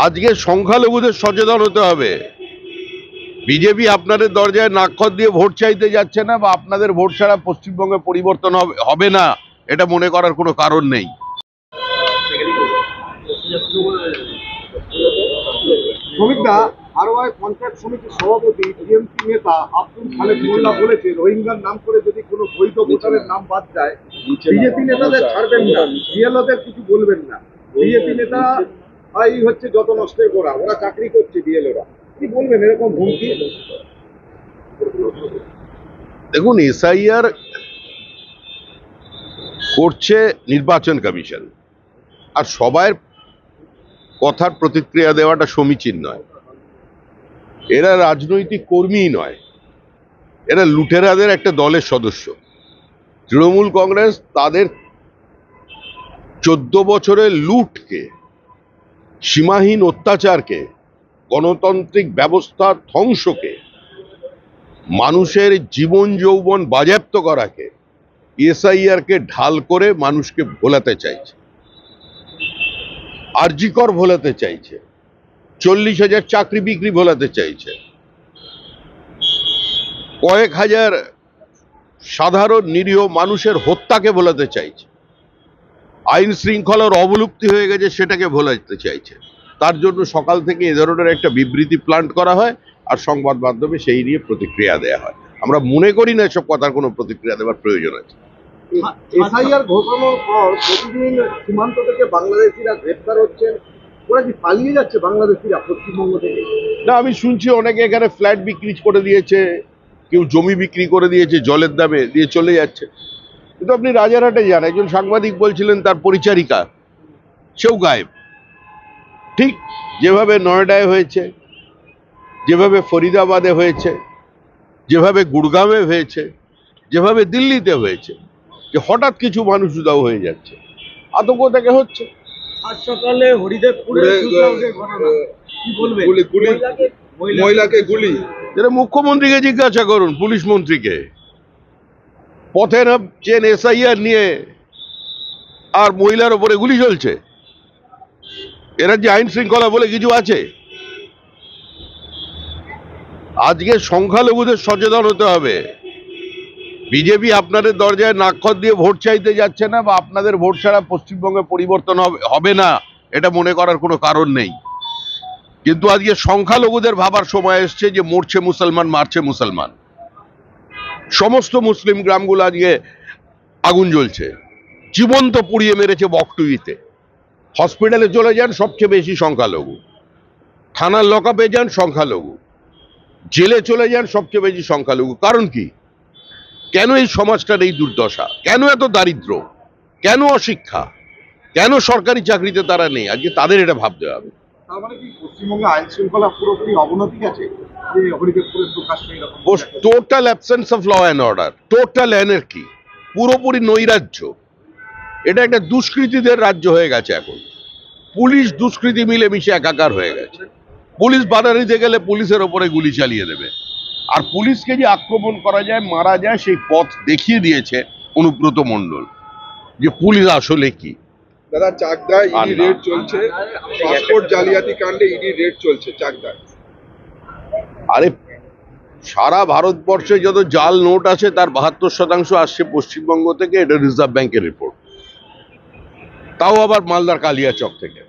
আজকে সংখ্যালঘুদের সচেতন হতে হবে। বিজেপি আপনাদের দরজায় নাকখত দিয়ে ভোট চাইতে যাচ্ছে না, বা আপনাদের ভোট ছাড়া পশ্চিমবঙ্গে পরিবর্তন হবে না, এটা মনে করার কোনো কারণ নেই। শ্রমিকদা হারোয়ায় পঞ্চায়েত সমিতির সভাপতি টিএমসি নেতা আব্দুল খালেক মোল্লা বলেছে, রোহিঙ্গার নাম করে যদি কোনো বৈধ ভোটারের নাম বাদ যায়, বিজেপি নেতাদের ছাড়বেন না, বিএলওদের কিছু বলবেন না। বিজেপি নেতা এই হচ্ছে যত নষ্টের গোড়া, ওরা চাকরি করছে বিএলওরা, কি বলবেন এরকম হুমকি? দেখুন, এসআইআর করছে নির্বাচন কমিশন, আর সবার কথার প্রতিক্রিয়া দেওয়াটা সমীচীন নয়। এরা রাজনৈতিক কর্মী নয়, এরা লুটেরাদের একটা দলের সদস্য। তৃণমূল কংগ্রেস তাদের 14 বছরের লুটকে, সীমাহীন অত্যাচারকে, গণতান্ত্রিক ব্যবস্থার ধ্বংসকে, মানুষের জীবন যৌবন বাজেয়াপ্ত করাকে এসআইআর কে ঢাল করে মানুষকে ভোলাতে চাইছে। আরজিকর ভোলাতে চাইছে, 40,000 চাকরি বিক্রি ভোলাতে চাইছে, কয়েক হাজার সাধারণ নিরীহ মানুষের হত্যাকে ভোলাতে চাইছে, আইন শৃঙ্খলার অবলুপ্তি হয়ে গেছে সেটাকে ভোলাতে চাইছে। তার জন্য সকাল থেকে এ ধরনের একটা বিবৃতি প্ল্যান্ট করা হয়, আর সংবাদ মাধ্যমে সেই নিয়ে প্রতিক্রিয়া দেওয়া হয়। আমরা মনে করি না এসব কথার কোনো প্রতিক্রিয়া দেওয়ার প্রয়োজন আছে। এসআইআর ঘোষণার পর প্রতিদিন সীমান্ত থেকে বাংলাদেশিরা গ্রেপ্তার হচ্ছেন, ওরা কি পালিয়ে যাচ্ছে বাংলাদেশিরা পশ্চিমবঙ্গ থেকে? না, আমি শুনছি অনেকে এখানে ফ্ল্যাট বিক্রি করে দিয়েছে, কেউ জমি বিক্রি করে দিয়েছে জলের দামে, দিয়ে চলে যাচ্ছে। কিন্তু আপনি রাজারহাটে যান, একজন সাংবাদিক বলছিলেন তার পরিচারিকা সেও গায়েব। ঠিক যেভাবে নয়ডায় হয়েছে, যেভাবে ফরিদাবাদে হয়েছে, যেভাবে গুড়গাঁওয়ে হয়েছে, যেভাবে দিল্লিতে হয়েছে, যে হঠাৎ কিছু মানুষ উধাও হয়ে যাচ্ছে, আতঙ্ক থেকে হচ্ছে। আজ সকালে হরিদেবপুরে কি বলবেন? মহিলাকে গুলি। যেটা মুখ্যমন্ত্রীকে জিজ্ঞাসা করুন, পুলিশ মন্ত্রীকে। পথে নামছেন এসআইআর নিয়ে, আর মহিলার ওপরে গুলি চলছে। এরা যে আইন শৃঙ্খলা বলে কিছু আছে? আজকে সংখ্যালঘুদের সচেতন হতে হবে। বিজেপি আপনাদের দরজায় নাকখত দিয়ে ভোট চাইতে যাচ্ছে না, বা আপনাদের ভোট ছাড়া পশ্চিমবঙ্গে পরিবর্তন হবে না, এটা মনে করার কোনো কারণ নেই। কিন্তু আজকে সংখ্যালঘুদের ভাবার সময় এসছে যে মরছে মুসলমান, মারছে মুসলমান। সমস্ত মুসলিম গ্রামগুলো আজকে আগুন জ্বলছে, জীবন্ত পুড়িয়ে মেরেছে বকটুইতে। হসপিটালে চলে যান, সবচেয়ে বেশি সংখ্যালঘু। থানার লকআপে যান, সংখ্যালঘু। জেলে চলে যান, সবচেয়ে বেশি সংখ্যালঘু। কারণ কি? কেন এই সমাজটার এই দুর্দশা? কেন এত দারিদ্র? কেন অশিক্ষা? কেন সরকারি চাকরিতে তারা নেই? আজকে তাদের এটা ভাবতে হবে। তার মানে কি পশ্চিমবঙ্গে আইন শৃঙ্খলা পুরোপুরি অবনতি আছে? যে হরিদেবপুরের প্রকাশ্যে এরকম total absence of law and order, total anarchy, পুরোপুরি নৈরাজ্য। এটা একটা দুষ্কৃতীদের রাজ্য হয়ে গেছে এখন। পুলিশ দুষ্কৃতী মিলেমিশে একাকার হয়ে গেছে। পুলিশ বাধা দিতে গেলে পুলিশের ওপরে গুলি চালিয়ে দেবে। আর পুলিশকে যে আক্রমণ করা যায়, মারা যায়, সেই পথ দেখিয়ে দিয়েছে অনুব্রত মণ্ডল, যে পুলিশ আসলে কি। দাদা, চাকদায় ইডি রেড চলছে, পাসপোর্ট জালিয়াতি কাণ্ডে ইডি রেড চলছে চাকদায়। আরে, সারা ভারতবর্ষে যত জাল নোট আছে তার 72% আসছে পশ্চিমবঙ্গ থেকে। এটা রিজার্ভ ব্যাংকের রিপোর্ট। তাও আবার মালদার কালিয়াচক থেকে।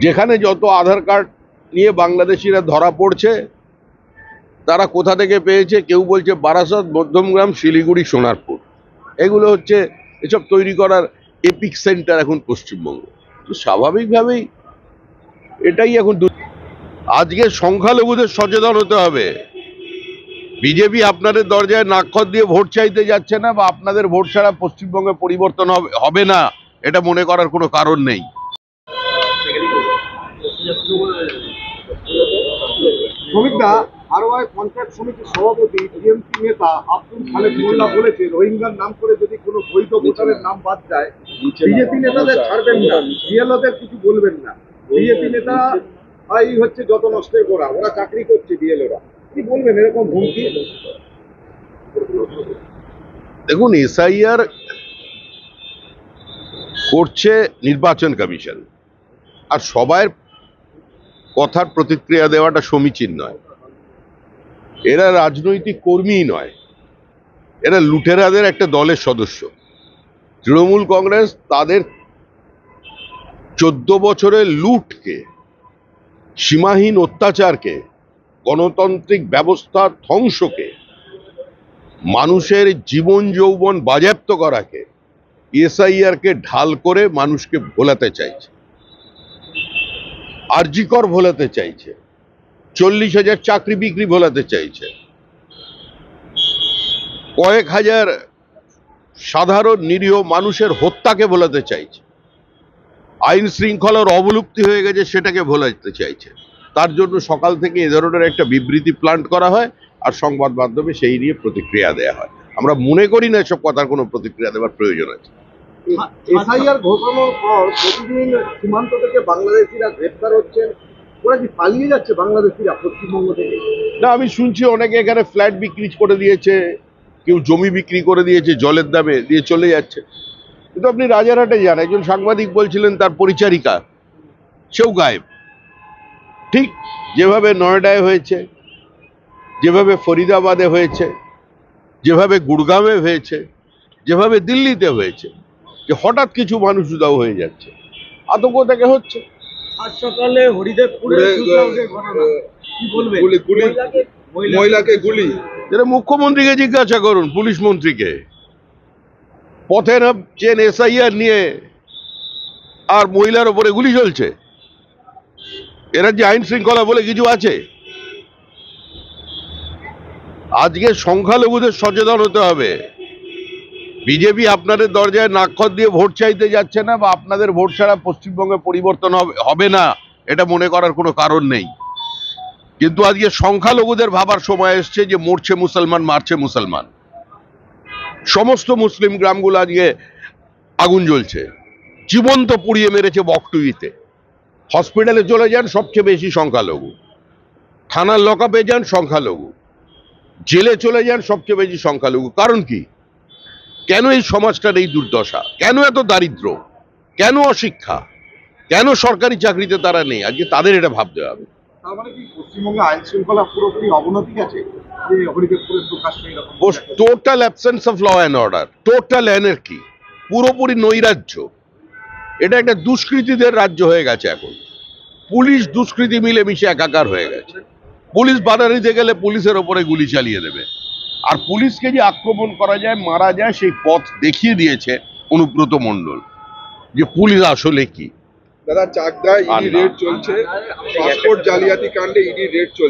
যেখানে যত আধার কার্ড নিয়ে বাংলাদেশিরা ধরা পড়ছে, তারা কোথা থেকে পেয়েছে? কেউ বলছে বারাসাত, মধ্যমগ্রাম, শিলিগুড়ি, সোনারপুর। এগুলো হচ্ছে এসব তৈরি করার এপিক সেন্টার এখন পশ্চিমবঙ্গ। তো স্বাভাবিকভাবেই এটাই এখন। আজকে সংখ্যালঘুদের সচেতন হতে হবে। বিজেপি আপনাদের দরজায় নাকখত দিয়ে ভোট চাইতে যাচ্ছে না, বা আপনাদের ভোট ছাড়া পশ্চিমবঙ্গে পরিবর্তন হবে না, এটা মনে করার কোনো কারণ নেই। শ্রমিকদা হারোয়ায় পঞ্চায়েত সমিতির সভাপতি টিএমসি নেতা আব্দুল খালেক মোল্লা বলেছে, রোহিঙ্গার নাম করে যদি কোনো বৈধ ভোটারের নাম বাদ যায়, বিজেপি নেতাদের ছাড়বেন না, বিএলওদের কিছু বলবেন না। বিজেপি নেতা এই হচ্ছে যত নষ্টের গোড়া, ওরা চাকরি করছে বিএলওরা, কি বলবেন এরকম হুমকি? দেখুন, এসআইআর করছে নির্বাচন কমিশন, আর সবার কথার প্রতিক্রিয়া দেওয়াটা সমীচীন নয়। এরা রাজনৈতিক কর্মী নয়, এরা লুটেরাদের একটা দলের সদস্য। তৃণমূল কংগ্রেস তাদের 14 বছরের লুটকে, সীমাহীন অত্যাচারকে, গণতান্ত্রিক ব্যবস্থা ধ্বংসকে, মানুষের জীবন যৌবন বাজেয়াপ্ত করাকে এসআইআর কে ঢাল করে মানুষকে ভোলাতে চাইছে, আরজিকর ভোলাতে চাইছে, 40,000 চাকরি বিক্রি ভোলাতে চাইছে, কয়েক হাজার সাধারণ নিরীহ মানুষের হত্যাকে ভোলাতে চাইছে, আইন শৃঙ্খলার অবলুপ্তি হয়ে গেছে সেটাকে ভোলাতে চাইছে। তার জন্য সকাল থেকে এ ধরনের একটা বিবৃতি প্ল্যান্ট করা হয় আর সংবাদ মাধ্যমে সেই নিয়ে প্রতিক্রিয়া দেয়া হয়। আমরা মনে করি না এসব কথার কোনো প্রতিক্রিয়া দেওয়ার প্রয়োজন আছে। এসআইআর ঘোষণার পর প্রতিদিন সীমান্ত থেকে বাংলাদেশিরা গ্রেপ্তার হচ্ছেন, ওরা কি পালিয়ে যাচ্ছে বাংলাদেশিরা পশ্চিমবঙ্গ থেকে? না, আমি শুনছি অনেকে এখানে ফ্ল্যাট বিক্রি করে দিয়েছে, কেউ জমি বিক্রি করে দিয়েছে জলের দামে, দিয়ে চলে যাচ্ছে। কিন্তু আপনি রাজারহাটে যান, একজন সাংবাদিক বলছিলেন তার পরিচারিকা সেও গায়েব। ঠিক যেভাবে নয়ডায় হয়েছে, যেভাবে ফরিদাবাদে হয়েছে, যেভাবে গুড়গাঁওয়ে হয়েছে, যেভাবে দিল্লিতে হয়েছে, যে হঠাৎ কিছু মানুষ উধাও হয়ে যাচ্ছে, আতঙ্ক থেকে হচ্ছে। আজ সকালে হরিদেবপুরে কি বলবেন? মহিলাকে গুলি। যেটা মুখ্যমন্ত্রীকে জিজ্ঞাসা করুন, পুলিশ মন্ত্রীকে। পথে নামছেন এসআইআর নিয়ে আর মহিলার ওপরে গুলি চলছে। এরা যে আইন শৃঙ্খলা বলে কিছু আছে? আজকে সংখ্যালঘুদের সচেতন হতে হবে। বিজেপি আপনাদের দরজায় নাকখত দিয়ে ভোট চাইতে যাচ্ছে না, বা আপনাদের ভোট ছাড়া পশ্চিমবঙ্গে পরিবর্তন হবে না, এটা মনে করার কোনো কারণ নেই। কিন্তু আজকে সংখ্যালঘুদের ভাবার সময় এসছে যে মরছে মুসলমান, মারছে মুসলমান। সমস্ত মুসলিম গ্রামগুলো আজকে আগুন জ্বলছে, জীবন্ত পুড়িয়ে মেরেছে বকটুইতে। হসপিটালে চলে যান, সবচেয়ে বেশি সংখ্যালঘু। থানার লকআপে যান, সংখ্যালঘু। জেলে চলে যান, সবচেয়ে বেশি সংখ্যালঘু। কারণ কি? কেন এই সমাজটার এই দুর্দশা? কেন এত দারিদ্র? কেন অশিক্ষা? কেন সরকারি চাকরিতে তারা নেই? আজকে তাদের এটা ভাবতে হবে। তার মানে কি পশ্চিমবঙ্গে আইন শৃঙ্খলা পুরোপুরি অবনতি গেছে, যে হরিদেবপুরের প্রকাশ্যে এরকম? Total absence of law and order, total anarchy, পুরোপুরি নৈরাজ্য। এটা একটা দুষ্কৃতীদের রাজ্য হয়ে গেছে এখন। পুলিশ দুষ্কৃতী মিলেমিশে একাকার হয়ে গেছে। পুলিশ বাধা দিতে গেলে পুলিশের ওপরে গুলি চালিয়ে দেবে। আর পুলিশকে যে আক্রমণ করা যায়, মারা যায়, সেই পথ দেখিয়ে দিয়েছে অনুব্রত মণ্ডল, যে পুলিশ আসলে কি। দাদা, চাকদায় ইডি রেড চলছে, পাসপোর্ট জালিয়াতি কাণ্ডে ইডি রেড চলছে।